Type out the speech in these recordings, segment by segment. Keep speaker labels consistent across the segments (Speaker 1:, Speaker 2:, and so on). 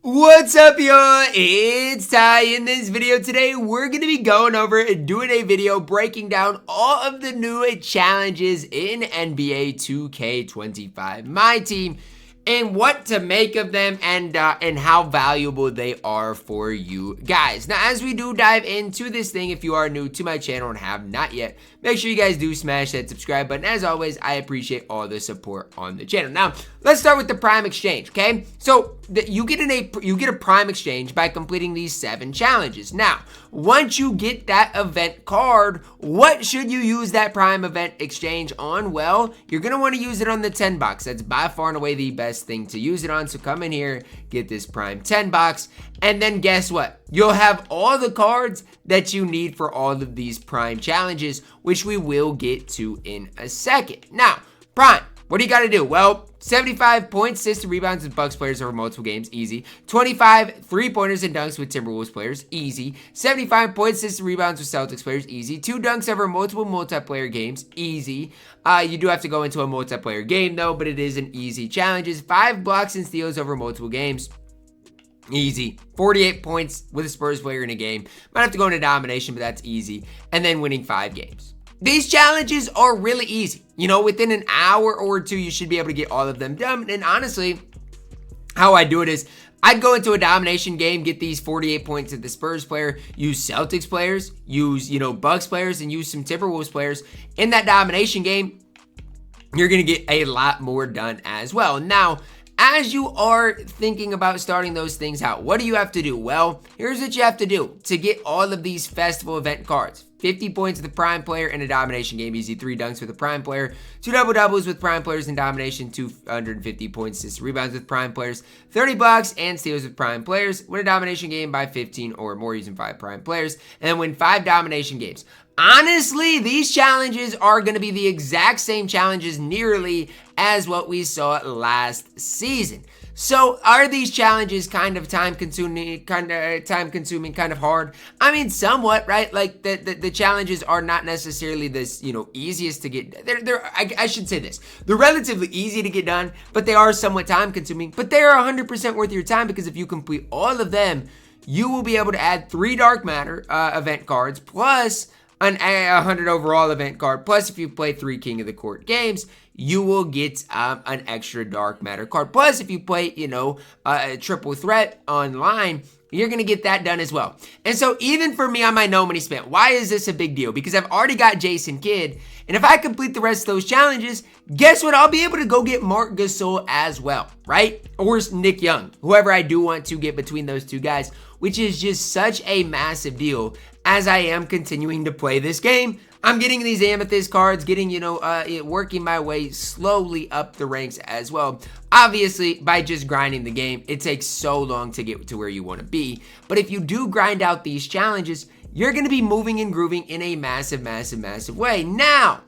Speaker 1: What's up, y'all? It's Ty. In this video today, we're going to be going over and doing a video breaking down all of the new challenges in NBA 2K25 MyTEAM and what to make of them and how valuable they are for you guys. Now, as we do dive into this thing, if you are new to my channel and have not yet, make sure you guys do smash that subscribe button. As always, I appreciate all the support on the channel. Now, let's start with the Prime Exchange, okay? So, you get a Prime Exchange by completing these 7 challenges. Now, once you get that event card, what should you use that Prime Event Exchange on? Well, you're going to want to use it on the 10 box. That's by far and away the best thing to use it on. So come in here, get this Prime 10 box, and then guess what? You'll have all the cards that you need for all of these Prime challenges, which we will get to in a second. Now, Prime, what do you got to do? Well, 75 points, assists, and rebounds with Bucks players over multiple games, easy. 25 3-pointers and dunks with Timberwolves players, easy. 75 points, assists, and rebounds with Celtics players, easy. 2 dunks over multiple multiplayer games, easy. You do have to go into a multiplayer game though, but it is an easy challenges. 5 blocks and steals over multiple games, easy. 48 points with a Spurs player in a game. Might have to go into domination, but that's easy. And then winning 5 games. These challenges are really easy. You know, within an hour or two, you should be able to get all of them done. And honestly, how I do it is I'd go into a domination game, get these 48 points at the Spurs player, use Celtics players, use, Bucks players, and use some Timberwolves players. In that domination game, you're going to get a lot more done as well. Now, as you are thinking about starting those things out, what do you have to do? Well, here's what you have to do to get all of these festival event cards. 50 points with the Prime player in a domination game, easy. 3 dunks with a Prime player, 2 double-doubles with Prime players in domination, 250 points, assists, rebounds with Prime players, 30 blocks and steals with Prime players, win a domination game by 15 or more using 5 Prime players, and then win 5 domination games. Honestly, these challenges are going to be the exact same challenges nearly as what we saw last season. So are these challenges kind of time consuming, kind of hard? I mean, somewhat, right? Like the challenges are not necessarily this, easiest to get. I should say this. They're relatively easy to get done, but they are somewhat time consuming, but they are 100% worth your time because if you complete all of them, you will be able to add 3 dark matter event cards plus an 100 overall event card. Plus, if you play 3 King of the Court games, you will get an extra dark matter card. Plus, if you play, a triple threat online, you're going to get that done as well. And so even for me on my no money spent, why is this a big deal? Because I've already got Jason Kidd. And if I complete the rest of those challenges, guess what? I'll be able to go get Marc Gasol as well, right? Or Nick Young, whoever I do want to get between those 2 guys, which is just such a massive deal as I am continuing to play this game. I'm getting these amethyst cards, getting, working my way slowly up the ranks as well. Obviously, by just grinding the game, it takes so long to get to where you want to be. But if you do grind out these challenges, you're going to be moving and grooving in a massive, massive, massive way. Now,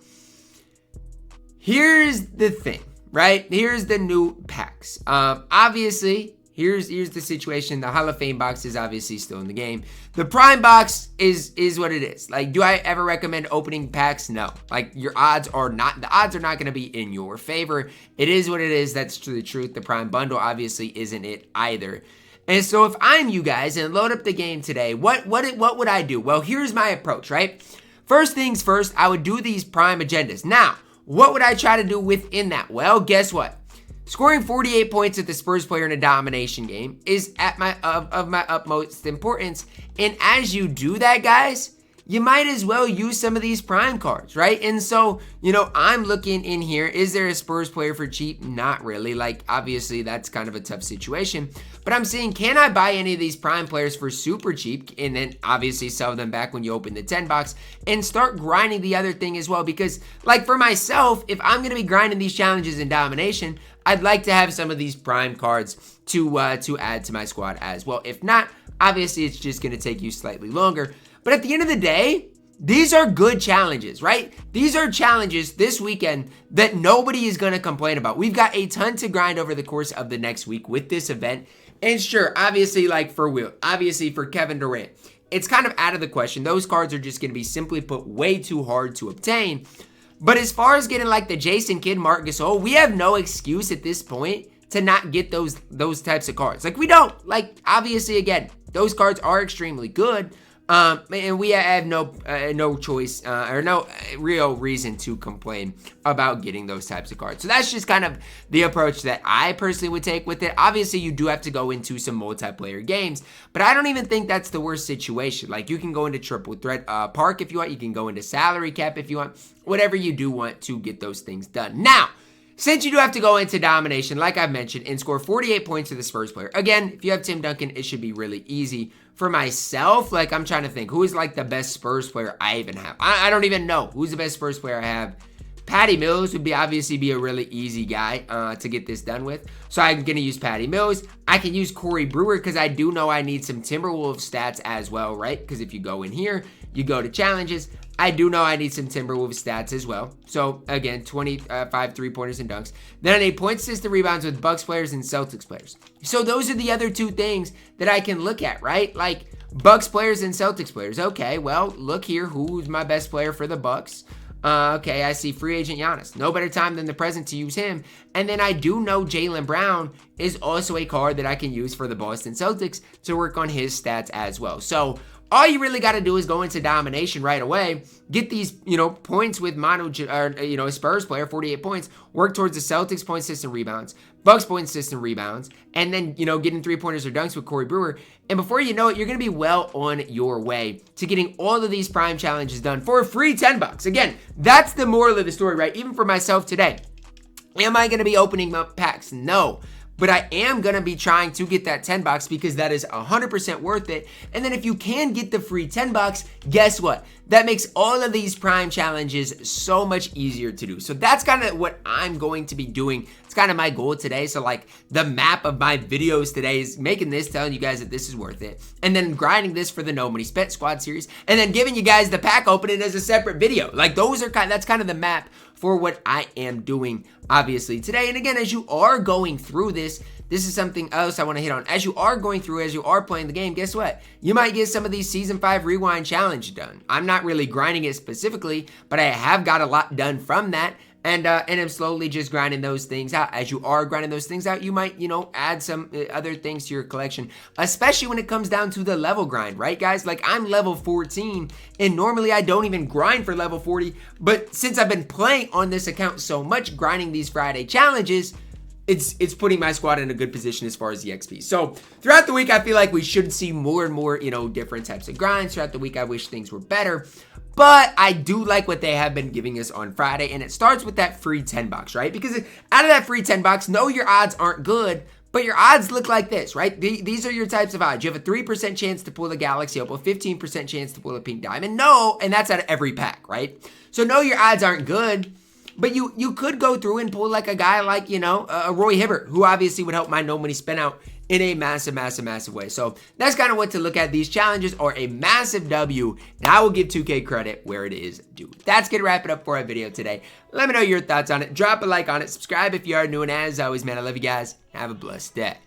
Speaker 1: here's the thing, right? Here's the new packs. Obviously, here's the situation. The Hall of Fame box is obviously still in the game. The Prime box is what it is. Like, do I ever recommend opening packs? No. Like, the odds are not going to be in your favor. It is what it is. That's the truth. The Prime bundle obviously isn't it either. And so if I'm you guys and load up the game today, what would I do? Well, here's my approach, right? First things first, I would do these Prime agendas. Now, what would I try to do within that? Well, guess what? Scoring 48 points at the Spurs player in a domination game is at my utmost importance. And as you do that, guys, you might as well use some of these Prime cards, right? And so, I'm looking in here. Is there a Spurs player for cheap? Not really. Like, obviously, that's kind of a tough situation. But I'm saying, can I buy any of these Prime players for super cheap and then obviously sell them back when you open the 10 box and start grinding the other thing as well? Because, like, for myself, if I'm going to be grinding these challenges in domination, I'd like to have some of these Prime cards to add to my squad as well. If not, obviously, it's just going to take you slightly longer. But at the end of the day, these are good challenges, right? These are challenges this weekend that nobody is going to complain about. We've got a ton to grind over the course of the next week with this event. And sure, obviously, like for Will, obviously for Kevin Durant, it's kind of out of the question. Those cards are just going to be simply put way too hard to obtain. But as far as getting like the Jason Kidd, Marc Gasol, we have no excuse at this point to not get those types of cards. Like, we don't. Like, obviously, again, those cards are extremely good. And we have no choice or no real reason to complain about getting those types of cards. So that's just kind of the approach that I personally would take with it. Obviously, you do have to go into some multiplayer games, but I don't even think that's the worst situation. Like, you can go into Triple Threat Park if you want. You can go into Salary Cap if you want. Whatever you do want to get those things done. Now, since you do have to go into Domination, like I've mentioned, and score 48 points to this first player. Again, if you have Tim Duncan, it should be really easy. For myself, like, I'm trying to think, who is, like, the best Spurs player I even have? I don't even know who's the best Spurs player I have. Patty Mills would obviously be a really easy guy to get this done with. So I'm going to use Patty Mills. I can use Corey Brewer because I do know I need some Timberwolves stats as well, right? Because if you go in here, you go to challenges. I do know I need some Timberwolves stats as well. So, again, 25 three-pointers and dunks. Then I need points, assists, and rebounds with Bucks players and Celtics players. So those are the other two things that I can look at, right? Like, Bucks players and Celtics players. Okay, well, look here. Who's my best player for the Bucks? Okay, I see free agent Giannis. No better time than the present to use him. And then I do know Jaylen Brown is also a card that I can use for the Boston Celtics to work on his stats as well. So all you really got to do is go into Domination right away, get these, points with Manu, a Spurs player, 48 points, work towards the Celtics points, assists, and rebounds, Bucks points, assists, and rebounds, and then, getting three-pointers or dunks with Corey Brewer. And before you know it, you're going to be well on your way to getting all of these prime challenges done for a free $10. Again, that's the moral of the story, right? Even for myself today. Am I going to be opening up packs? No. But I am going to be trying to get that $10 because that is 100% worth it. And then if you can get the free $10, guess what? That makes all of these prime challenges so much easier to do. So that's kind of what I'm going to be doing. It's kind of my goal today. So like the map of my videos today is making this, telling you guys that this is worth it. And then grinding this for the No Money Spent Squad series. And then giving you guys the pack opening as a separate video. Like that's kind of the map for what I am doing, obviously, today. And again, as you are going through this is something else I want to hit on. As you are going through, as you are playing the game, guess what? You might get some of these Season 5 Rewind Challenge done. I'm not really grinding it specifically, but I have got a lot done from that. And I'm slowly just grinding those things out. As you are grinding those things out, you might, add some other things to your collection, especially when it comes down to the level grind, right, guys? Like, I'm level 14, and normally I don't even grind for level 40, but since I've been playing on this account so much, grinding these Friday challenges, it's putting my squad in a good position as far as the XP. So throughout the week, I feel like we should see more and more, different types of grinds. Throughout the week, I wish things were better. But I do like what they have been giving us on Friday, and it starts with that free $10, right? Because out of that free $10, no, your odds aren't good, but your odds look like this, right? These are your types of odds. You have a 3% chance to pull the Galaxy Opal, 15% chance to pull a Pink Diamond. No, and that's out of every pack, right? So no, your odds aren't good, but you could go through and pull like a guy like, a Roy Hibbert, who obviously would help my No Money Spent out in a massive, massive, massive way. So that's kind of what to look at. These challenges are a massive W, and I will give 2K credit where it is due. That's going to wrap it up for our video today. Let me know your thoughts on it. Drop a like on it. Subscribe if you are new, and as always, man, I love you guys. Have a blessed day.